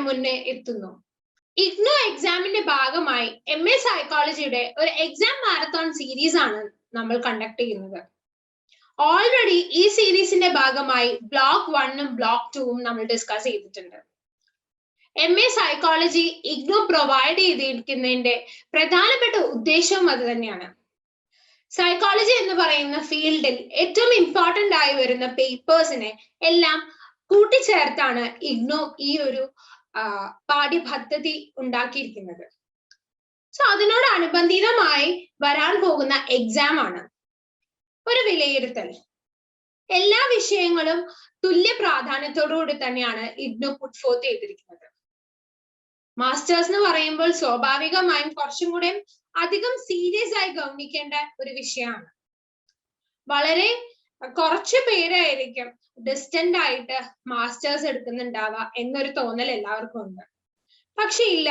മുന്നേ എത്തുന്നു. IGNOU എക്സാമിന്റെ ഭാഗമായി MA സൈക്കോളജിയുടെ ഒരു എക്സാം മാരത്തോൺ സീരീസ് ആണ് നമ്മൾ കണ്ടക്ട് ചെയ്യുന്നത്. ഓൾറെഡി ഈ സീരീസിന്റെ ഭാഗമായി ബ്ലോക്ക് 1 ഉം ബ്ലോക്ക് 2 ഉം നമ്മൾ ഡിസ്കസ് ചെയ്തിട്ടുണ്ട്. MA സൈക്കോളജി IGNOU പ്രൊവൈഡ് ചെയ്തിരിക്കുന്നതിന്റെ പ്രധാനപ്പെട്ട ഉദ്ദേശവും അത് തന്നെയാണ്. സൈക്കോളജി എന്ന് പറയുന്ന ഫീൽഡിൽ ഏറ്റവും ഇമ്പോർട്ടന്റ് ആയി വരുന്ന പേപ്പേഴ്സിനെ എല്ലാം കൂട്ടിച്ചേർത്താണ് IGNOU ഈ ഒരു പാഠ്യപദ്ധതി ഉണ്ടാക്കിയിരിക്കുന്നത്. സോ അതിനോടനുബന്ധിതമായി വരാൻ പോകുന്ന എക്സാം ആണ് ഒരു വിലയിരുത്തൽ. എല്ലാ വിഷയങ്ങളും തുല്യ പ്രാധാന്യത്തോടുകൂടി തന്നെയാണ് IGNOU പുട്ട് ഫോർത്ത് ചെയ്തിരിക്കുന്നത്. മാസ്റ്റേഴ്സ് എന്ന് പറയുമ്പോൾ സ്വാഭാവികമായും കുറച്ചും കൂടെ അധികം സീരിയസ് ആയി ഗൗനിക്കേണ്ട ഒരു വിഷയമാണ്. വളരെ കുറച്ച് പേരായിരിക്കും ഡിസ്റ്റന്റ് ആയിട്ട് മാസ്റ്റേഴ്സ് എടുക്കുന്നുണ്ടാവുക എന്നൊരു തോന്നൽ എല്ലാവർക്കും ഉണ്ട്. പക്ഷെ ഇല്ല,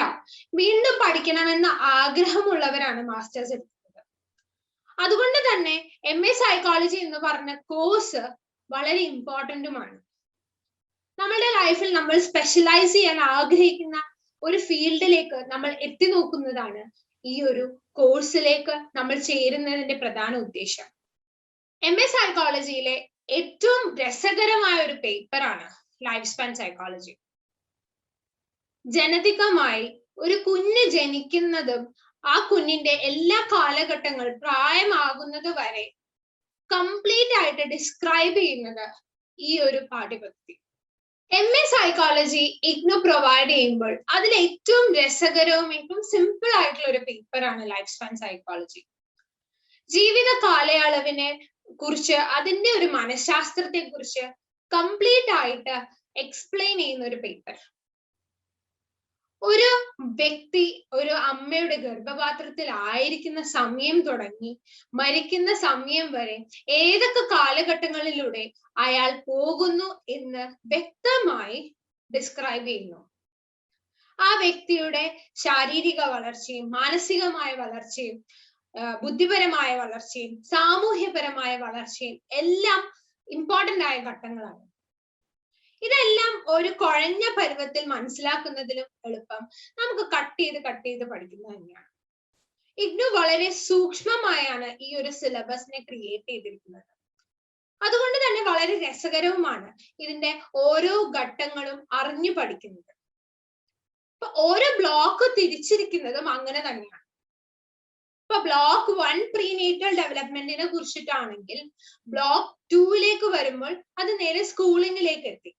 വീണ്ടും പഠിക്കണമെന്ന ആഗ്രഹമുള്ളവരാണ് മാസ്റ്റേഴ്സ് എടുക്കുന്നത്. അതുകൊണ്ട് തന്നെ MA സൈക്കോളജി എന്ന് പറഞ്ഞ കോഴ്സ് വളരെ ഇമ്പോർട്ടന്റുമാണ്. നമ്മളുടെ ലൈഫിൽ നമ്മൾ സ്പെഷ്യലൈസ് ചെയ്യാൻ ആഗ്രഹിക്കുന്ന ഒരു ഫീൽഡിലേക്ക് നമ്മൾ എത്തി നോക്കുന്നതാണ് ഈ ഒരു കോഴ്സിലേക്ക് നമ്മൾ ചേരുന്നതിന്റെ പ്രധാന ഉദ്ദേശം. MA സൈക്കോളജിയിലെ ഏറ്റവും രസകരമായ ഒരു പേപ്പറാണ് ലൈഫ് സ്പാൻ സൈക്കോളജി. ജനതികമായി ഒരു കുഞ്ഞ് ജനിക്കുന്നതും ആ കുഞ്ഞിന്റെ എല്ലാ കാലഘട്ടങ്ങൾ പ്രായമാകുന്നത് വരെ കംപ്ലീറ്റ് ആയിട്ട് ഡിസ്ക്രൈബ് ചെയ്യുന്നത് ഈ ഒരു പാഠ്യപദ്ധതി. MA സൈക്കോളജി IGNOU പ്രൊവൈഡ് ചെയ്യുമ്പോൾ അതിൽ ഏറ്റവും രസകരവും ഏറ്റവും സിമ്പിൾ ആയിട്ടുള്ള ഒരു പേപ്പറാണ് ലൈഫ് സ്പാൻ സൈക്കോളജി. ജീവിത കാലയളവിനെ കുറിച്ച്, അതിന്റെ ഒരു മനഃശാസ്ത്രത്തെ കുറിച്ച് കംപ്ലീറ്റ് ആയിട്ട് എക്സ്പ്ലെയിൻ ചെയ്യുന്ന ഒരു പേപ്പർ. ഒരു വ്യക്തി ഒരു അമ്മയുടെ ഗർഭപാത്രത്തിൽ ആയിരിക്കുന്ന സമയം തുടങ്ങി മരിക്കുന്ന സമയം വരെ ഏതൊക്കെ കാലഘട്ടങ്ങളിലൂടെ അയാൾ പോകുന്നു എന്ന് വ്യക്തമായി ഡിസ്ക്രൈബ് ചെയ്യുന്നു. ആ വ്യക്തിയുടെ ശാരീരിക വളർച്ചയും മാനസികമായ വളർച്ചയും ബുദ്ധിപരമായ വളർച്ചയും സാമൂഹ്യപരമായ വളർച്ചയും എല്ലാം ഇമ്പോർട്ടന്റ് ആയ ഘട്ടങ്ങളാണ്. ഇതെല്ലാം ഒരു കുഴഞ്ഞ പരുവത്തിൽ മനസ്സിലാക്കുന്നതിലും എളുപ്പം നമുക്ക് കട്ട് ചെയ്ത് പഠിക്കുന്നത് തന്നെയാണ്. IGNOU വളരെ സൂക്ഷ്മമായാണ് ഈ ഒരു സിലബസിനെ ക്രിയേറ്റ് ചെയ്തിരിക്കുന്നത്. അതുകൊണ്ട് തന്നെ വളരെ രസകരവുമാണ് ഇതിന്റെ ഓരോ ഘട്ടങ്ങളും അറിഞ്ഞു പഠിക്കുന്നത്. അപ്പൊ ഓരോ ബ്ലോക്ക് തിരിച്ചിരിക്കുന്നതും അങ്ങനെ തന്നെയാണ്. ഇപ്പൊ ബ്ലോക്ക് 1 പ്രീനേറ്റൽ ഡെവലപ്മെന്റിനെ കുറിച്ചിട്ടാണെങ്കിൽ ബ്ലോക്ക് 2ലേക്ക് വരുമ്പോൾ അത് നേരെ സ്കൂളിംഗിലേക്ക് എത്തി.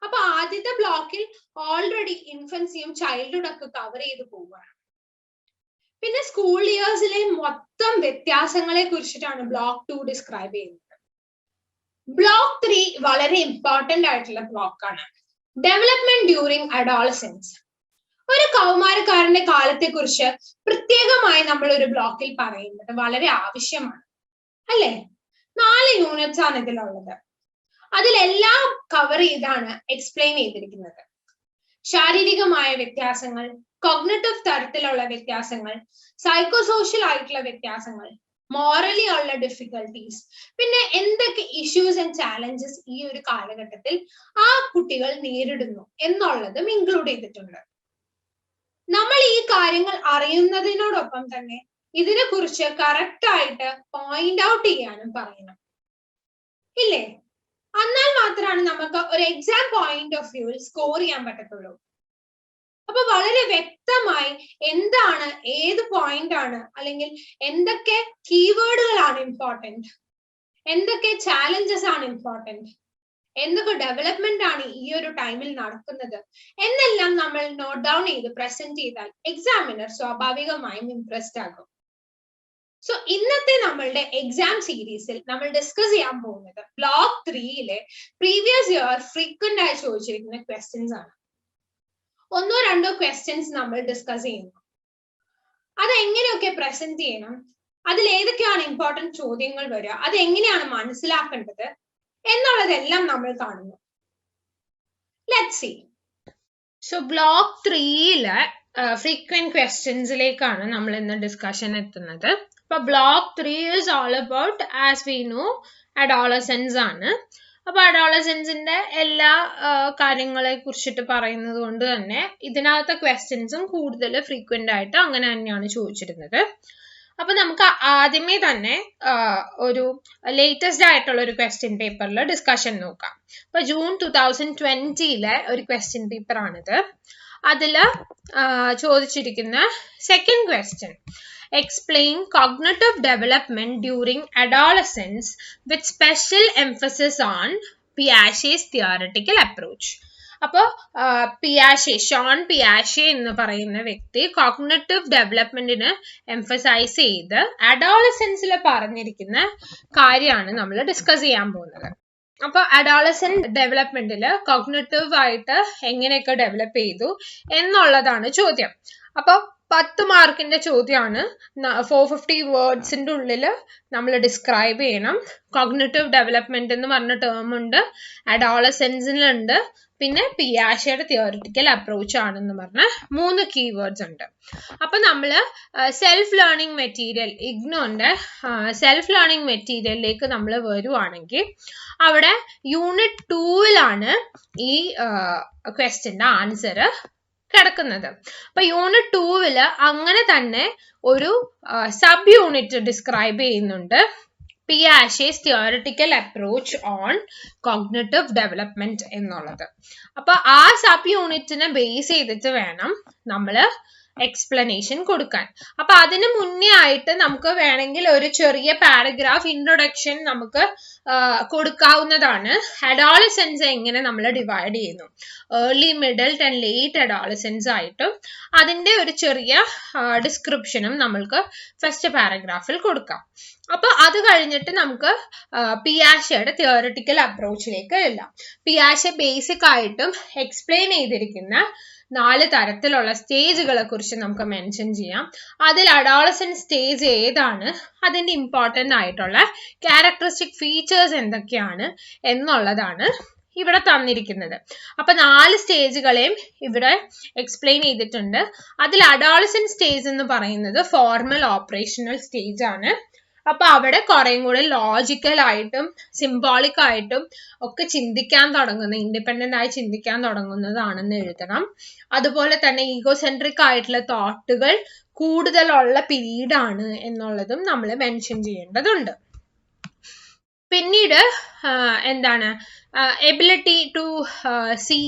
അപ്പൊ ആദ്യത്തെ ബ്ലോക്കിൽ ഓൾറെഡി ഇൻഫൻസിയും ചൈൽഡ്ഹുഡ് ഒക്കെ കവർ ചെയ്ത് പോവുകയാണ്. പിന്നെ സ്കൂൾ ഇയേഴ്സിലെ മൊത്തം വ്യത്യാസങ്ങളെ കുറിച്ചിട്ടാണ് ബ്ലോക്ക് 2 ഡിസ്ക്രൈബ് ചെയ്യുന്നത്. ബ്ലോക്ക് 3 വളരെ ഇമ്പോർട്ടന്റ് ആയിട്ടുള്ള ബ്ലോക്കാണ്. Development during adolescence. ഒരു കൗമാരക്കാരന്റെ കാലത്തെ കുറിച്ച് പ്രത്യേകമായി നമ്മൾ ഒരു ബ്ലോക്കിൽ പറയുന്നത് വളരെ ആവശ്യമാണ്, അല്ലെ? 4 യൂണിറ്റ്സ് ആണ് ഇതിലുള്ളത്. അതിലെല്ലാം കവർ ചെയ്താണ് എക്സ്പ്ലെയിൻ ചെയ്തിരിക്കുന്നത്. ശാരീരികമായ വ്യത്യാസങ്ങൾ, കോഗ്നിറ്റീവ് തരത്തിലുള്ള വ്യത്യാസങ്ങൾ, സൈക്കോസോഷ്യൽ ആയിട്ടുള്ള വ്യത്യാസങ്ങൾ, മോറലി ഉള്ള ഡിഫിക്കൽട്ടീസ്, പിന്നെ എന്തൊക്കെ ഇഷ്യൂസ് ആൻഡ് ചാലഞ്ചസ് ഈ ഒരു കാലഘട്ടത്തിൽ ആ കുട്ടികൾ നേരിടുന്നു എന്നുള്ളതും ഇൻക്ലൂഡ് ചെയ്തിട്ടുണ്ട്. നമ്മൾ ഈ കാര്യങ്ങൾ അറിയുന്നതിനോടൊപ്പം തന്നെ ഇതിനെ കുറിച്ച് കറക്റ്റ് ആയിട്ട് പോയിന്റ് ഔട്ട് ചെയ്യാനും പറയണം, ഇല്ലേ? എന്നാൽ മാത്രമാണ് നമുക്ക് ഒരു എക്സാം പോയിന്റ് ഓഫ് വ്യൂവിൽ സ്കോർ ചെയ്യാൻ പറ്റത്തുള്ളൂ. അപ്പൊ വളരെ വ്യക്തമായി എന്താണ്, ഏത് പോയിന്റ് ആണ്, അല്ലെങ്കിൽ എന്തൊക്കെ കീവേഡുകളാണ് ഇമ്പോർട്ടന്റ്, എന്തൊക്കെ ചാലഞ്ചസ് ആണ് ഇമ്പോർട്ടന്റ്, എന്തൊക്കെ ഡെവലപ്മെന്റ് ആണ് ഈ ഒരു ടൈമിൽ നടക്കുന്നത് എന്നെല്ലാം നമ്മൾ നോട്ട് ഡൗൺ ചെയ്ത് പ്രസന്റ് ചെയ്താൽ എക്സാമിനർ സ്വാഭാവികമായും ഇംപ്രസ്ഡ് ആകും. സോ ഇന്നത്തെ നമ്മളുടെ എക്സാം സീരീസിൽ നമ്മൾ ഡിസ്കസ് ചെയ്യാൻ പോകുന്നത് ബ്ലോക്ക് 3യിലെ പ്രീവിയസ് ഇയർ ഫ്രീക്വന്റ് ആയി ചോദിച്ചിരിക്കുന്ന ക്വസ്റ്റ്യൻസ് ആണ്. 1-2 ക്വസ്റ്റ്യൻസ് നമ്മൾ ഡിസ്കസ് ചെയ്യുന്നു. അത് എങ്ങനെയൊക്കെ പ്രസന്റ് ചെയ്യണം, അതിൽ ഏതൊക്കെയാണ് ഇമ്പോർട്ടന്റ് ചോദ്യങ്ങൾ വരിക, അത് എങ്ങനെയാണ് മനസ്സിലാക്കേണ്ടത് എന്നുള്ളതെല്ലാം നമ്മൾ കാണുന്നു. Let's see. സോ ബ്ലോക്ക് 3യിലെ ഫ്രീക്വന്റ് ക്വസ്റ്റ്യൻസിലേക്കാണ് നമ്മൾ ഇന്ന് ഡിസ്കഷൻ എത്തുന്നത്. അപ്പൊ block 3 is all about, as we know, adolescence ആണ്. അപ്പൊ അഡോളസൻസിന്റെ എല്ലാ കാര്യങ്ങളെ കുറിച്ചിട്ട് പറയുന്നത് കൊണ്ട് തന്നെ ഇതിനകത്തെ ക്വസ്റ്റ്യൻസും കൂടുതൽ ഫ്രീക്വന്റ് ആയിട്ട് അങ്ങനെ തന്നെയാണ് ചോദിച്ചിരുന്നത്. അപ്പൊ നമുക്ക് ആദ്യമേ തന്നെ ഒരു ലേറ്റസ്റ്റ് ആയിട്ടുള്ള ഒരു ക്വസ്റ്റ്യൻ പേപ്പറിൽ ഡിസ്കഷൻ നോക്കാം. അപ്പൊ ജൂൺ 2020 ഒരു ക്വസ്റ്റ്യൻ പേപ്പർ ആണിത്. അതില് ചോദിച്ചിരിക്കുന്ന second question, explain cognitive development during adolescence with special emphasis on Piaget's theoretical approach. അപ്പോൾ ഷോൺ പിയാഷെ എന്ന് പറയുന്ന വ്യക്തി കോഗ്നിറ്റീവ് ഡെവലപ്മെന്റിന് എംഫസൈസ് ചെയ്ത് അഡോളസൻസിൽ പറഞ്ഞിരിക്കുന്ന കാര്യമാണ് നമ്മൾ ഡിസ്കസ് ചെയ്യാൻ പോകുന്നത്. അപ്പൊ അഡോളസെന്റ് ഡെവലപ്മെന്റിൽ കോഗ്നിറ്റീവ് ആയിട്ട് എങ്ങനെയൊക്കെ ഡെവലപ്പ് ചെയ്തു എന്നുള്ളതാണ് ചോദ്യം. അപ്പൊ 10 മാർക്കിന്റെ ചോദ്യമാണ്. 450 വേർഡ്സിന്റെ ഉള്ളിൽ നമ്മൾ ഡിസ്ക്രൈബ് ചെയ്യണം. കോഗ്നിറ്റീവ് ഡെവലപ്മെന്റ് എന്ന് പറഞ്ഞ ടേം ഉണ്ട്, അഡോളസെൻസിലുണ്ട്, പിന്നെ പിയാഷയുടെ തിയോറിറ്റിക്കൽ അപ്രോച്ച് ആണെന്ന് പറഞ്ഞ 3 കീവേഡ്സ് ഉണ്ട്. അപ്പൊ നമ്മള് സെൽഫ് ലേണിംഗ് മെറ്റീരിയൽ, ഇഗ്നോന്റെ സെൽഫ് ലേണിംഗ് മെറ്റീരിയലിലേക്ക് നമ്മൾ വരുവാണെങ്കിൽ അവിടെ യൂണിറ്റ് 2 ഈ ക്വസ്റ്റ്യന്റെ ആൻസർ കിടക്കുന്നത്. അപ്പൊ യൂണിറ്റ് 2 അങ്ങനെ തന്നെ ഒരു സബ് യൂണിറ്റ് ഡിസ്ക്രൈബ് ചെയ്യുന്നുണ്ട്, പിയാഷെ's theoretical approach on cognitive development എന്നുള്ളത്. അപ്പൊ ആ സബ് യൂണിറ്റിനെ ബേസ് ചെയ്തിട്ട് വേണം നമ്മള് എക്സ്പ്ലനേഷൻ കൊടുക്കാൻ. അപ്പൊ അതിന് മുന്നേ ആയിട്ട് നമുക്ക് വേണമെങ്കിൽ ഒരു ചെറിയ പാരഗ്രാഫ് ഇൻട്രൊഡക്ഷൻ നമുക്ക് കൊടുക്കാവുന്നതാണ്. അഡോളസെൻസ് എങ്ങനെ നമ്മൾ ഡിവൈഡ് ചെയ്യുന്നു, early, middle and late Adolescence ആയിട്ടും അതിന്റെ ഒരു ചെറിയ ഡിസ്ക്രിപ്ഷനും നമ്മൾക്ക് ഫസ്റ്റ് പാരഗ്രാഫിൽ കൊടുക്കാം. അപ്പൊ അത് കഴിഞ്ഞിട്ട് നമുക്ക് പിയാഷയുടെ തിയോറിറ്റിക്കൽ അപ്രോച്ചിലേക്ക് എല്ലാം. പിയാഷെ ബേസിക് ആയിട്ടും എക്സ്പ്ലെയിൻ ചെയ്തിരിക്കുന്ന 4 തരത്തിലുള്ള സ്റ്റേജുകളെ കുറിച്ച് നമുക്ക് മെൻഷൻ ചെയ്യാം. അതിൽ അഡോളസെന്റ് സ്റ്റേജ് ഏതാണ്, അതിന്റെ ഇമ്പോർട്ടന്റ് ആയിട്ടുള്ള ക്യാരക്ടറിസ്റ്റിക് ഫീച്ചേഴ്സ് എന്തൊക്കെയാണ് എന്നുള്ളതാണ് ഇവിടെ തന്നിരിക്കുന്നത്. അപ്പൊ 4 സ്റ്റേജുകളെയും ഇവിടെ എക്സ്പ്ലെയിൻ ചെയ്തിട്ടുണ്ട്. അതിൽ അഡോളസെന്റ് സ്റ്റേജ് എന്ന് പറയുന്നത് ഫോർമൽ ഓപ്പറേഷണൽ സ്റ്റേജ് ആണ്. അപ്പൊ അവിടെ കുറേം കൂടെ ലോജിക്കൽ ആയിട്ടും സിംബോളിക് ആയിട്ടും ഒക്കെ ചിന്തിക്കാൻ തുടങ്ങുന്ന, ഇൻഡിപെൻഡന്റ് ആയി ചിന്തിക്കാൻ തുടങ്ങുന്നതാണെന്ന് എഴുതണം. അതുപോലെ തന്നെ ഈഗോസെൻട്രിക് ആയിട്ടുള്ള തോട്ടുകൾ കൂടുതലുള്ള പീരീഡ് ആണ് എന്നുള്ളതും നമ്മൾ മെൻഷൻ ചെയ്യേണ്ടതുണ്ട്. പിന്നീട് എന്താണ് ability to see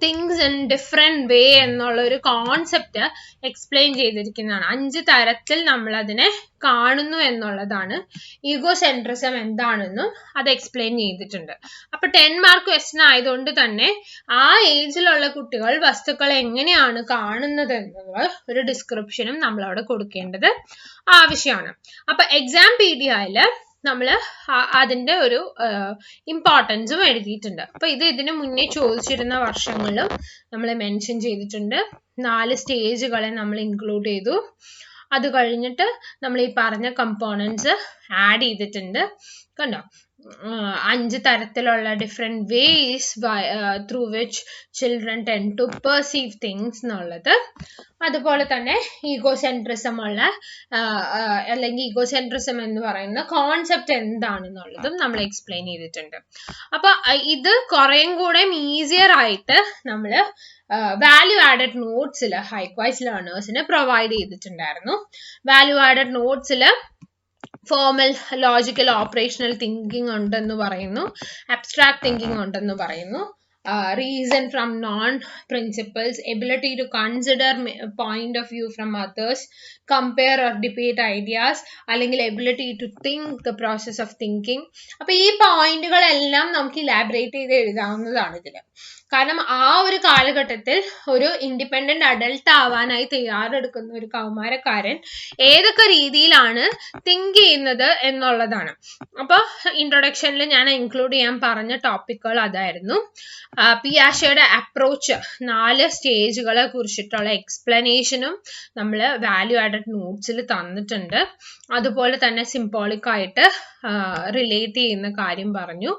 things in different way എന്നുള്ള ഒരു കോൺസെപ്റ്റ് എക്സ്പ്ലെയിൻ ചെയ്തിരിക്കുന്നതാണ്. 5 തരത്തിൽ നമ്മൾ അതിനെ കാണുന്നു എന്നുള്ളതാണ്. ഈഗോസെൻട്രിസം എന്താണെന്നും അത് എക്സ്പ്ലെയിൻ ചെയ്തിട്ടുണ്ട്. അപ്പൊ 10 മാർക്ക് ക്വസ്റ്റ്യൻ ആയതുകൊണ്ട് തന്നെ ആ ഏജിലുള്ള കുട്ടികൾ വസ്തുക്കളെ എങ്ങനെയാണ് കാണുന്നത് എന്നുള്ള ഒരു ഡിസ്ക്രിപ്ഷനും നമ്മൾ അവിടെ കൊടുക്കേണ്ടത് ആവശ്യമാണ്. അപ്പൊ എക്സാം പീഡിയയില് നമ്മള് അതിന്റെ ഒരു ഇമ്പോർട്ടൻസും എഴുതിയിട്ടുണ്ട്. അപ്പൊ ഇതിനു മുന്നേ ചോദിച്ചിരുന്ന വർഷങ്ങളിലും നമ്മൾ മെൻഷൻ ചെയ്തിട്ടുണ്ട്. 4 സ്റ്റേജുകളെ നമ്മൾ ഇൻക്ലൂഡ് ചെയ്തു. അത് കഴിഞ്ഞിട്ട് നമ്മൾ ഈ പറഞ്ഞ കമ്പോണൻസ് ആഡ് ചെയ്തിട്ടുണ്ട്. കണ്ടോ, 5 തരത്തിലുള്ള different ways through which children tend to perceive things എന്നുള്ളത്. അതുപോലെ തന്നെ ഈഗോസെൻട്രിസം ഉള്ള അല്ലെങ്കിൽ ഈഗോസെൻട്രിസം എന്ന് പറയുന്ന കോൺസെപ്റ്റ് എന്താണെന്നുള്ളതും നമ്മൾ എക്സ്പ്ലെയിൻ ചെയ്തിട്ടുണ്ട്. അപ്പൊ ഇത് കുറേം കൂടെ ഈസിയർ ആയിട്ട് നമ്മൾ വാല്യൂ ആഡഡ് നോട്ട്സിൽ ഹൈക്വൈസ് ലേണേഴ്സിന് പ്രൊവൈഡ് ചെയ്തിട്ടുണ്ടായിരുന്നു. വാല്യൂ ആഡഡ് നോട്ട്സിൽ ഫോർമൽ ലോജിക്കൽ ഓപ്പറേഷണൽ തിങ്കിങ് ഉണ്ടെന്ന് പറയുന്നു, അബ്സ്ട്രാക്ട് തിങ്കിങ് ഉണ്ടെന്ന് പറയുന്നു, reason from non-principles, ability to consider point of view from others, compare or debate ideas, അല്ലെങ്കിൽ ability to think, the process of thinking. അപ്പൊ ഈ പോയിന്റുകളെല്ലാം നമുക്ക് ഇലാബറേറ്റ് ചെയ്ത് എഴുതാവുന്നതാണ് ഇതില്. കാരണം ആ ഒരു കാലഘട്ടത്തിൽ ഒരു ഇൻഡിപെൻഡന്റ് അഡൽട്ട് ആവാനായി തയ്യാറെടുക്കുന്ന ഒരു കൗമാരക്കാരൻ ഏതൊക്കെ രീതിയിലാണ് തിങ്ക് ചെയ്യുന്നത് എന്നുള്ളതാണ്. അപ്പൊ ഇൻട്രൊഡക്ഷനിൽ ഞാൻ ഇൻക്ലൂഡ് ചെയ്യാൻ പറഞ്ഞ ടോപ്പിക്കുകൾ അതായിരുന്നു. പിയാഷയുടെ അപ്രോച്ച് 4 സ്റ്റേജുകളെ കുറിച്ചിട്ടുള്ള എക്സ്പ്ലനേഷനും നമ്മൾ വാല്യൂ ആഡഡ് നോട്ട്സിൽ തന്നിട്ടുണ്ട്. അതുപോലെ തന്നെ സിംബോളിക് ആയിട്ട് റിലേറ്റ് ചെയ്യുന്ന കാര്യം പറഞ്ഞു.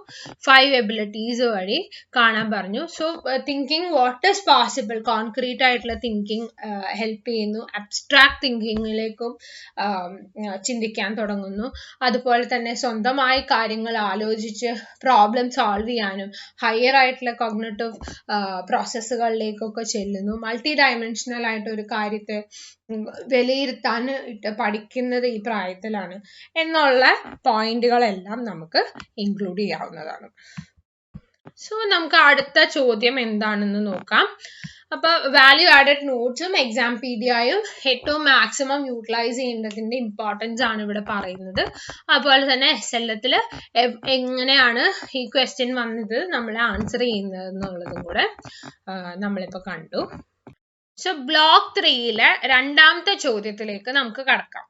5 എബിലിറ്റീസ് വഴി കാണാൻ പറഞ്ഞു. So thinking what is possible, concrete ആയിട്ടുള്ള തിങ്കിങ് ഹെൽപ്പ് ചെയ്യുന്നു. അബ്സ്ട്രാക്ട് തിങ്കിങ്ങിലേക്കും ചിന്തിക്കാൻ തുടങ്ങുന്നു. അതുപോലെ തന്നെ സ്വന്തമായി കാര്യങ്ങൾ ആലോചിച്ച് പ്രോബ്ലം സോൾവ് ചെയ്യാനും ഹയർ ആയിട്ടുള്ള കോഗ്നിറ്റീവ് പ്രോസസ്സുകളിലേക്കൊക്കെ ചെല്ലുന്നു. മൾട്ടി ഡയമെൻഷണൽ ആയിട്ട് ഒരു കാര്യത്തെ വിലയിരുത്താൻ പഠിക്കുന്നത് ഈ പ്രായത്തിലാണ് എന്നുള്ള പോയിന്റുകളെല്ലാം നമുക്ക് ഇൻക്ലൂഡ് ചെയ്യാവുന്നതാണ്. സോ നമുക്ക് അടുത്ത ചോദ്യം എന്താണെന്ന് നോക്കാം. അപ്പൊ വാല്യൂ ആഡഡ് നോട്ട്സും എക്സാംപീഡിയയും ഏറ്റവും മാക്സിമം യൂട്ടിലൈസ് ചെയ്യേണ്ടതിന്റെ ഇമ്പോർട്ടൻസ് ആണ് ഇവിടെ പറയുന്നത്. അതുപോലെ തന്നെ SLത്തിൽ എങ്ങനെയാണ് ഈ ക്വസ്റ്റ്യൻ വന്നത് നമ്മൾ ആൻസർ ചെയ്യുന്നത് എന്നുള്ളതും കൂടെ നമ്മളിപ്പോ കണ്ടു. സോ ബ്ലോക്ക് 3 രണ്ടാമത്തെ ചോദ്യത്തിലേക്ക് നമുക്ക് കടക്കാം.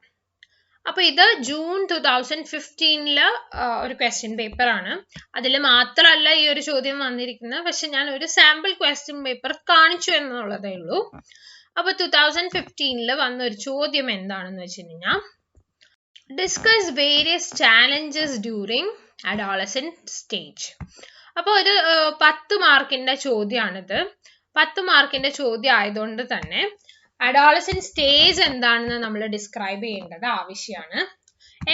അപ്പൊ ഇത് ജൂൺ 2015 ഒരു ക്വസ്റ്റ്യൻ പേപ്പർ ആണ്. അതിൽ മാത്രമല്ല ഈ ഒരു ചോദ്യം വന്നിരിക്കുന്നത്, പക്ഷെ ഞാൻ ഒരു സാമ്പിൾ ക്വസ്റ്റ്യൻ പേപ്പർ കാണിച്ചു എന്നുള്ളതേ ഉള്ളൂ. അപ്പൊ 2015 വന്ന ഒരു ചോദ്യം എന്താണെന്ന് വെച്ചുകഴിഞ്ഞാൽ, discuss various challenges during adolescent stage. അപ്പൊ ഒരു 10 മാർക്കിന്റെ ചോദ്യമാണിത്. 10 മാർക്കിന്റെ ചോദ്യം ആയതുകൊണ്ട് തന്നെ അഡോളസെന്റ് സ്റ്റേജ് എന്താണെന്ന് നമ്മൾ ഡിസ്ക്രൈബ് ചെയ്യേണ്ടത് ആവശ്യമാണ്.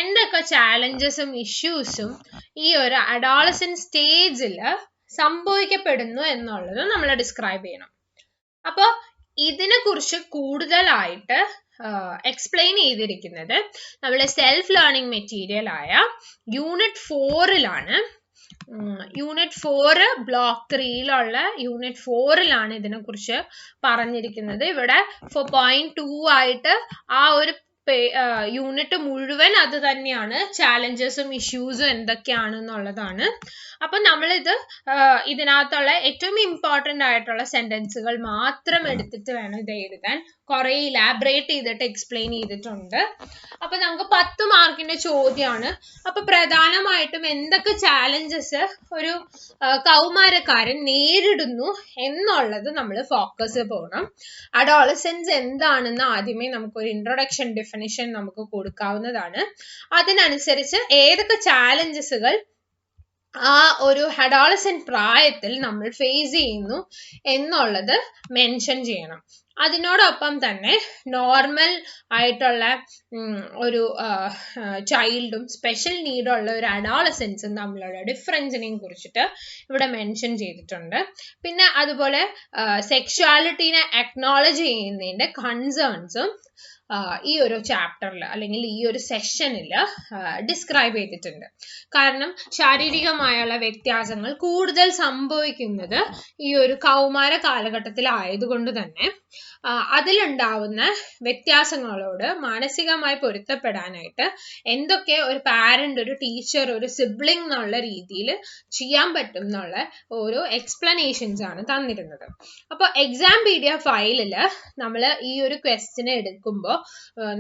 എന്തൊക്കെ ചാലഞ്ചസും ഇഷ്യൂസും ഈ ഒരു അഡോളസെന്റ് സ്റ്റേജിൽ സംഭവിക്കപ്പെടുന്നു എന്നുള്ളത് നമ്മൾ ഡിസ്ക്രൈബ് ചെയ്യണം. അപ്പൊ ഇതിനെ കുറിച്ച് കൂടുതലായിട്ട് എക്സ്പ്ലെയിൻ ചെയ്തിരിക്കുന്നത് നമ്മളെ സെൽഫ് ലേണിംഗ് മെറ്റീരിയൽ ആയ യൂണിറ്റ് 4 യൂണിറ്റ് 4 ബ്ലോക്ക് 3 യൂണിറ്റ് 4 ഇതിനെ കുറിച്ച് പറഞ്ഞിരിക്കുന്നത്. ഇവിടെ 4.2 ആയിട്ട് ആ ഒരു യൂണിറ്റ് മുഴുവൻ അത് തന്നെയാണ്, ചാലഞ്ചസും ഇഷ്യൂസും എന്തൊക്കെയാണെന്നുള്ളതാണ്. അപ്പൊ നമ്മളിത് ഇതിനകത്തുള്ള ഏറ്റവും ഇമ്പോർട്ടൻ്റ് ആയിട്ടുള്ള സെന്റൻസുകൾ മാത്രം എടുത്തിട്ട് വേണം ഇത് എഴുതാൻ. കുറെ ഇലാബറേറ്റ് ചെയ്തിട്ട് എക്സ്പ്ലെയിൻ ചെയ്തിട്ടുണ്ട്. അപ്പൊ നമുക്ക് 10 മാർക്കിന്റെ ചോദ്യമാണ്. അപ്പൊ പ്രധാനമായിട്ടും എന്തൊക്കെ ചാലഞ്ചസ് ഒരു കൗമാരക്കാരൻ നേരിടുന്നു എന്നുള്ളത് നമ്മൾ ഫോക്കസ് പോകണം. അഡോളസെൻസ് എന്താണെന്ന് ആദ്യമേ നമുക്കൊരു ഇൻട്രൊഡക്ഷൻ ഡെഫിനിഷൻ നമുക്ക് കൊടുക്കാവുന്നതാണ്. അതിനനുസരിച്ച് ഏതൊക്കെ ചാലഞ്ചസുകൾ ആ ഒരു അഡോളസെന്റ് പ്രായത്തിൽ നമ്മൾ ഫേസ് ചെയ്യുന്നു എന്നുള്ളത് മെൻഷൻ ചെയ്യണം. അതിനോടൊപ്പം തന്നെ നോർമൽ ആയിട്ടുള്ള ഒരു ചൈൽഡും സ്പെഷ്യൽ നീഡുള്ള ഒരു അഡോളസെൻസും തമ്മിലുള്ള ഡിഫറൻസിനെയും കുറിച്ചിട്ട് ഇവിടെ മെൻഷൻ ചെയ്തിട്ടുണ്ട്. പിന്നെ അതുപോലെ സെക്ഷുവാലിറ്റീനെ അക്നോളജ് ചെയ്യുന്നതിന്റെ കൺസേൺസും ഈ ഒരു ചാപ്റ്ററിൽ അല്ലെങ്കിൽ ഈ ഒരു സെഷനിൽ ഡിസ്ക്രൈബ് ചെയ്തിട്ടുണ്ട്. കാരണം ശാരീരികമായുള്ള വ്യത്യാസങ്ങൾ കൂടുതൽ സംഭവിക്കുന്നത് ഈ ഒരു കൗമാര കാലഘട്ടത്തിൽ ആയതുകൊണ്ട് തന്നെ അതിലുണ്ടാവുന്ന വ്യത്യാസങ്ങളോട് മാനസികമായി പൊരുത്തപ്പെടാനായിട്ട് എന്തൊക്കെ ഒരു പാരന്റ്, ഒരു ടീച്ചർ, ഒരു സിബ്ലിംഗ് എന്നുള്ള രീതിയിൽ ചെയ്യാൻ പറ്റും എന്നുള്ള ഓരോ എക്സ്പ്ലനേഷൻസ് ആണ് തന്നിരുന്നത്. അപ്പോൾ എക്സാംപീഡിയ ഫയലില് നമ്മൾ ഈ ഒരു ക്വസ്റ്റ്യൻ എടുക്കുമ്പോൾ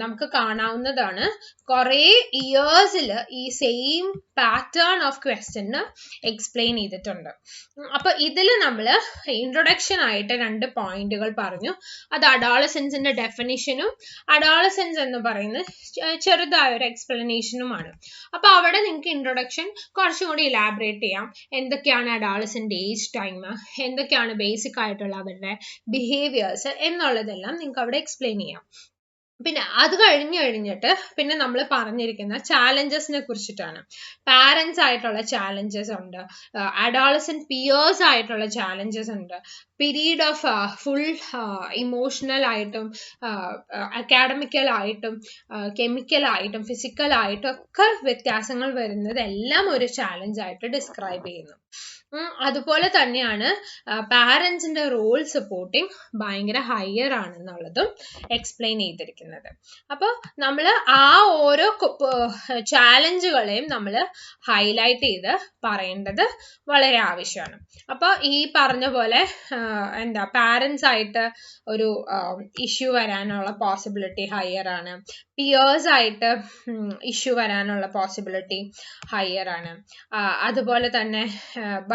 നമുക്ക് കാണാവുന്നതാണ് കുറെ ഇയേഴ്സിൽ ഈ same pattern of question explain ചെയ്തിട്ടുണ്ട്. അപ്പൊ ഇതിൽ നമ്മൾ ഇൻട്രൊഡക്ഷൻ ആയിട്ട് 2 പോയിന്റുകൾ പറഞ്ഞു. അത് അഡോളസെൻസിന്റെ ഡെഫിനിഷനും അഡോളസെൻസ് എന്ന് പറയുന്ന ചെറുതായ ഒരു എക്സ്പ്ലനേഷനുമാണ്. അപ്പൊ അവിടെ നിങ്ങൾക്ക് ഇൻട്രൊഡക്ഷൻ കുറച്ചും കൂടി ഇലാബറേറ്റ് ചെയ്യാം. എന്തൊക്കെയാണ് അഡോളസെന്റ് ഏജ് ടൈം, എന്തൊക്കെയാണ് ബേസിക് ആയിട്ടുള്ള അവരുടെ ബിഹേവിയേഴ്സ് എന്നുള്ളതെല്ലാം നിങ്ങൾക്ക് അവിടെ എക്സ്പ്ലെയിൻ ചെയ്യാം. പിന്നെ അത് കഴിഞ്ഞിട്ട് പിന്നെ നമ്മൾ പറഞ്ഞിരിക്കുന്ന ചാലഞ്ചസിനെ കുറിച്ചിട്ടാണ്. പാരന്റ്സ് ആയിട്ടുള്ള ചാലഞ്ചസ് ഉണ്ട്, അഡോളസെന്റ് പിയേഴ്സ് ആയിട്ടുള്ള ചാലഞ്ചസ് ഉണ്ട്, പീരീഡ് ഓഫ് ഫുൾ ഇമോഷണൽ ആയിട്ടും അക്കാഡമിക്കൽ ആയിട്ടും കെമിക്കൽ ആയിട്ടും ഫിസിക്കൽ ആയിട്ടും ഒക്കെ വ്യത്യാസങ്ങൾ വരുന്നത് എല്ലാം ഒരു ചാലഞ്ച് ആയിട്ട് ഡിസ്ക്രൈബ് ചെയ്യുന്നു. അതുപോലെ തന്നെയാണ് പാരന്റ്സിന്റെ റോൾ സപ്പോർട്ടിങ് ഭയങ്കര ഹയർ ആണെന്നുള്ളതും എക്സ്പ്ലെയിൻ ചെയ്തിരിക്കുന്നത്. അപ്പോൾ നമ്മൾ ആ ഓരോ ചാലഞ്ചുകളെയും നമ്മൾ ഹൈലൈറ്റ് ചെയ്ത് പറയേണ്ടത് വളരെ ആവശ്യമാണ്. അപ്പോൾ ഈ പറഞ്ഞ പോലെ പാരന്റ്സ് ആയിട്ട് ഒരു ഇഷ്യൂ വരാനുള്ള പോസിബിലിറ്റി ഹയർ ആണ്, പിയേഴ്സ് ആയിട്ട് ഇഷ്യൂ വരാനുള്ള പോസിബിലിറ്റി ഹയർ ആണ്, അതുപോലെ തന്നെ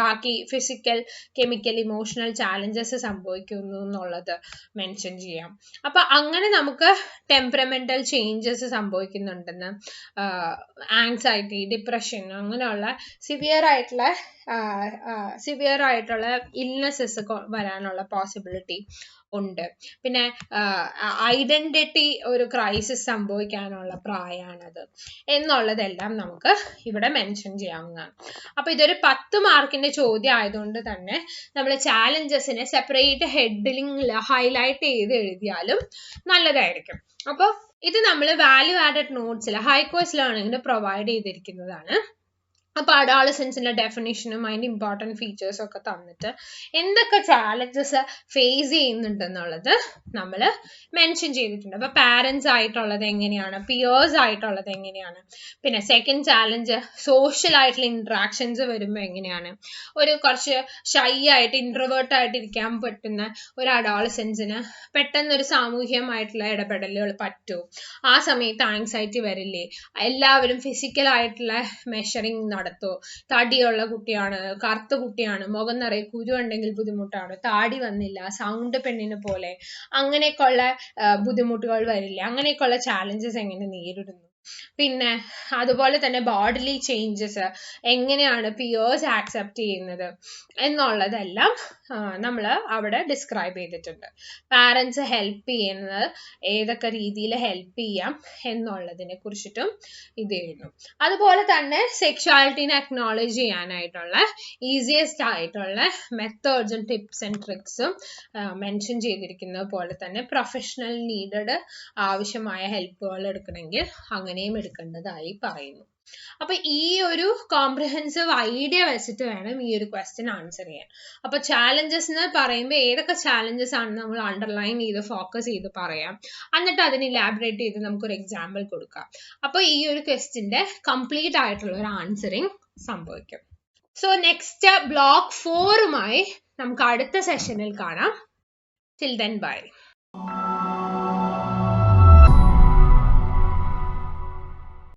ബാക്കി ഫിസിക്കൽ, കെമിക്കൽ, ഇമോഷണൽ ചാലഞ്ചസ് സംഭവിക്കുന്നു എന്നുള്ളത് മെൻഷൻ ചെയ്യാം. അപ്പൊ അങ്ങനെ നമുക്ക് ടെമ്പറമെന്റൽ ചേഞ്ചസ് സംഭവിക്കുന്നുണ്ടെന്ന്, ആങ്സൈറ്റി, ഡിപ്രഷൻ, അങ്ങനെയുള്ള സിവിയർ ആയിട്ടുള്ള ഇൽനെസ്സസ് വരാനുള്ള പോസിബിലിറ്റി ഉണ്ട്. പിന്നെ ഐഡന്റിറ്റി ഒരു ക്രൈസിസ് സംഭവിക്കാനുള്ള പ്രായമാണത് എന്നുള്ളതെല്ലാം നമുക്ക് ഇവിടെ മെൻഷൻ ചെയ്യാവുന്നതാണ്. അപ്പൊ ഇതൊരു 10 മാർക്കിന്റെ ചോദ്യം ആയതുകൊണ്ട് തന്നെ നമ്മൾ ചാലഞ്ചസിനെ സെപ്പറേറ്റ് ഹെഡിങ്ങിൽ ഹൈലൈറ്റ് ചെയ്ത് എഴുതിയാലും നല്ലതായിരിക്കും. അപ്പൊ ഇത് നമ്മൾ വാല്യൂ ആഡഡ് നോട്ട്സിൽ ഹൈക്കോഴ്സ് ലേണിംഗിന് പ്രൊവൈഡ് ചെയ്തിരിക്കുന്നതാണ്. അപ്പൊ അഡോളസൻസിന്റെ ഡെഫിനിഷനും അതിന്റെ ഇമ്പോർട്ടൻറ്റ് ഫീച്ചേഴ്സ് ഒക്കെ തന്നിട്ട് എന്തൊക്കെ ചാലഞ്ചസ് ഫേസ് ചെയ്യുന്നുണ്ടെന്നുള്ളത് നമ്മൾ മെൻഷൻ ചെയ്തിട്ടുണ്ട്. അപ്പൊ പാരന്റ്സ് ആയിട്ടുള്ളത് എങ്ങനെയാണ്, പിയേഴ്സ് ആയിട്ടുള്ളത് എങ്ങനെയാണ്, പിന്നെ സെക്കൻഡ് ചാലഞ്ച് സോഷ്യൽ ആയിട്ടുള്ള ഇന്ററാക്ഷൻസ് വരുമ്പോൾ എങ്ങനെയാണ്, ഒരു കുറച്ച് ഷൈ ആയിട്ട് ഇൻട്രോവേർട്ട് ആയിട്ട് ഇരിക്കാൻ പറ്റുന്ന ഒരു അഡോളസൻസിന് പെട്ടെന്നൊരു സാമൂഹ്യമായിട്ടുള്ള ഇടപെടലുകൾ പറ്റുമോ, ആ സമയത്ത് ആങ്സൈറ്റി വരില്ലേ, എല്ലാവരും ഫിസിക്കൽ ആയിട്ടുള്ള മെഷറിങ് നടത്തോ, തടിയുള്ള കുട്ടിയാണ്, കറുത്ത കുട്ടിയാണ്, മുഖം നിറയെ കുരു ഉണ്ടെങ്കിൽ ബുദ്ധിമുട്ടാണ്, താടി വന്നില്ല, സൗണ്ട് പെണ്ണിനെ പോലെ, അങ്ങനെയൊക്കെയുള്ള ബുദ്ധിമുട്ടുകൾ വരില്ല, അങ്ങനെയൊക്കെയുള്ള ചാലഞ്ചസ് എങ്ങനെ നേരിടുന്നു. പിന്നെ അതുപോലെ തന്നെ ബോഡിലി ചേഞ്ചസ് എങ്ങനെയാണ് പിയേഴ്സ് ആക്സെപ്റ്റ് ചെയ്യുന്നത് എന്നുള്ളതെല്ലാം നമ്മൾ അവിടെ ഡിസ്ക്രൈബ് ചെയ്തിട്ടുണ്ട്. പാരന്റ്സ് ഹെൽപ്പ് ചെയ്യുന്നത് ഏതൊക്കെ രീതിയിൽ ഹെൽപ്പ് ചെയ്യാം എന്നുള്ളതിനെ കുറിച്ചിട്ടും ഇത് എഴുതുന്നു. അതുപോലെ തന്നെ സെക്ഷുവാലിറ്റിനെ അക്നോളജ് ചെയ്യാനായിട്ടുള്ള ഈസിയസ്റ്റ് ആയിട്ടുള്ള മെത്തേഡ്സും ടിപ്സ് ആൻഡ് ട്രിക്സും മെൻഷൻ ചെയ്തിരിക്കുന്നത് പോലെ തന്നെ പ്രൊഫഷണൽ നീഡഡ് ആവശ്യമായ ഹെൽപ്പുകൾ എടുക്കണമെങ്കിൽ അങ്ങനെയും എടുക്കേണ്ടതായി പറയുന്നു. അപ്പൊ ഈ ഒരു കോംപ്രിഹെൻസീവ് ഐഡിയ വെച്ചിട്ട് വേണം ഈ ഒരു ക്വസ്റ്റ്യൻ ആൻസർ ചെയ്യാൻ. അപ്പൊ ചാലഞ്ചസ് എന്ന് പറയുമ്പോൾ ഏതൊക്കെ ചാലഞ്ചസ് ആണ് നമ്മൾ അണ്ടർലൈൻ ചെയ്ത് ഫോക്കസ് ചെയ്ത് പറയാം, എന്നിട്ട് അതിന് ഇലാബറേറ്റ് ചെയ്ത് നമുക്കൊരു എക്സാമ്പിൾ കൊടുക്കാം. അപ്പൊ ഈ ഒരു ക്വസ്റ്റ്യന്റെ കംപ്ലീറ്റ് ആയിട്ടുള്ള ഒരു ആൻസറിങ് സംഭവിക്കും. സോ നെക്സ്റ്റ് ബ്ലോക്ക് 4 നമുക്ക് അടുത്ത സെഷനിൽ കാണാം. Till then bye.